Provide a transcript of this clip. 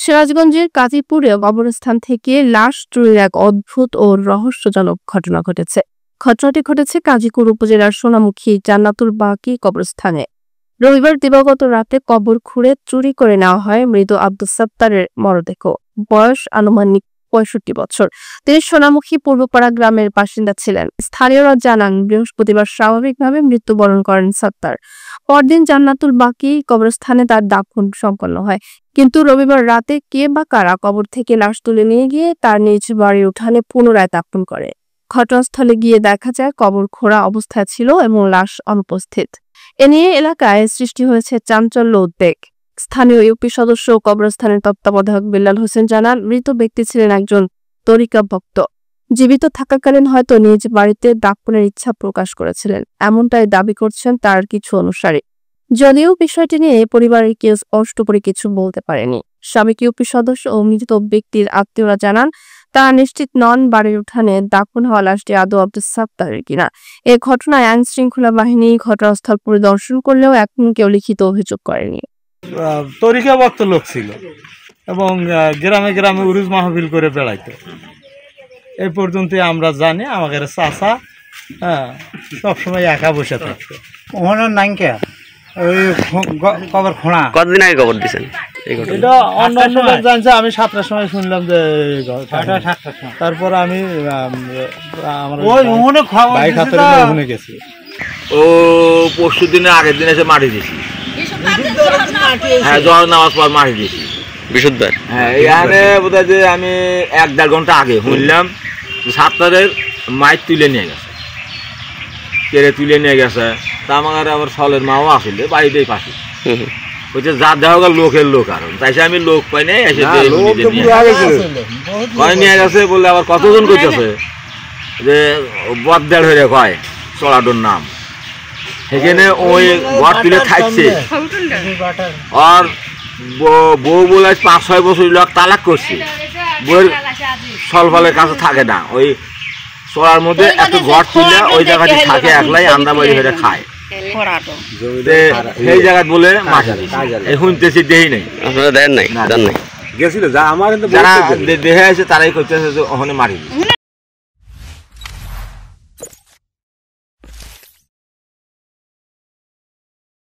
সিরাজগঞ্জের কাজীপুরে কবরস্থান থেকে লাশ চুরির এক অদ্ভুত ও রহস্যজনক ঘটনা ঘটেছে। ঘটনাটি ঘটেছে কাজীপুর উপজেলার সোনামুখী জান্নাতুল বাকি কবরস্থানে। রবিবার দিবাগত রাতে কবর খুঁড়ে চুরি করে নেওয়া হয় মৃত আব্দুস সাত্তারের মরদেহ। বয়স আনুমানিক ৬৫ বছর। তিনি সোনামুখী পূর্বপাড়া গ্রামের বাসিন্দা ছিলেন। স্থানীয়রা জানান, বৃহস্পতিবার স্বাভাবিকভাবে মৃত্যুবরণ করেন সাত্তার। পরদিন জান্নাতুল বাকি কবরস্থানে তার দাফন সম্পন্ন হয়। কিন্তু রবিবার রাতে কে বা কারা কবর থেকে লাশ তুলে নিয়ে গিয়ে তার নিজ বাড়ির উঠানে পুনরায় দাফন করে। ঘটনাস্থলে গিয়ে দেখা যায় কবর খোঁড়া অবস্থায় ছিল এবং লাশ অনুপস্থিত। এ নিয়ে এলাকায় সৃষ্টি হয়েছে চাঞ্চল্য উদ্বেগ। স্থানীয় ইউপি সদস্য ও কবরস্থানের তত্ত্বাবধায়ক বিল্লাল হোসেন জানান, মৃত ব্যক্তি ছিলেন একজন তরিকা ভক্ত। জীবিত থাকাকালীন হয়তো নিজ বাড়িতে দাফনের ইচ্ছা প্রকাশ করেছিলেন, এমনটাই দাবি করছেন তার কিছু অনুসারী। যদিও বিষয়টি নিয়ে পরিবারের কেউ স্পষ্ট করে কিছু বলতে পারেনি। সাবেক ইউপি সদস্য ও মৃত ব্যক্তির আত্মীয়রা জানান, তারা নিশ্চিত নন বাড়ির উঠানে দাফন হওয়া লাশটি আদৌ আব্দুস সাত্তারের কিনা। এ ঘটনায় আইন শৃঙ্খলা বাহিনী ঘটনাস্থল পরিদর্শন করলেও এখন কেউ লিখিত অভিযোগ করেনি। তরিকা ভক্ত লোক ছিল এবং গ্রামে গ্রামে উরুজ মাহফিল করে বেড়াইতো। এই পর্যন্ত আমরা জানি আমাদের চাচা সবসময় একা বসে থাকতো। ওনার নাইকা ওই কবর খোঁড়া কতদিন আগে কবর দিয়েছেন? এটা অন্যান্য লোক জানছে, আমি 7টার সময় শুনলাম যে তারপর আমি ওখানে গেছি। ও পরশু দিনে আগের দিন এসে মাটি দিয়েছি। হ্যাঁ, জল নামাজ পর মাটি দিয়েছি বৃহস্পতিবার। হ্যাঁ, এখানে বোধহয় যে আমি 1-1.5 ঘন্টা আগে শুনলাম সাত্তারের মাইক তুলে নিয়ে গেছে, কেড়ে তুলে নিয়ে গেছে। তা আমার আবার সলের মাও আসলে বাড়িতেই পাশে বলছে, যা দেখা গেল লোকের লোক আর তাইসে আমি লোক পাই নাই, এসে নিয়ে গেছে বললে আবার কতজন করতেছে যে বদ্দার হয়ে কয় চড়াডোর নাম। সেখানে ওই ঘর তুলে থাকছে আর বউ বলে 5-6 বছর লোক তালাক করছে। বউয়ের সলফলের কাছে থাকে না, ওই চড়ার মধ্যে এত ঘর তুলে ওই জায়গাটি থাকে, একলাই আন্দাবাড়ি হয়ে খায়। সেই জায়গা বলে শুনতেছি, দেহি নাই, আপনারা দেন নাই, জান নাই, গেছিল যারা দেখে আছে তারাই করতেছে ওখানে মারি।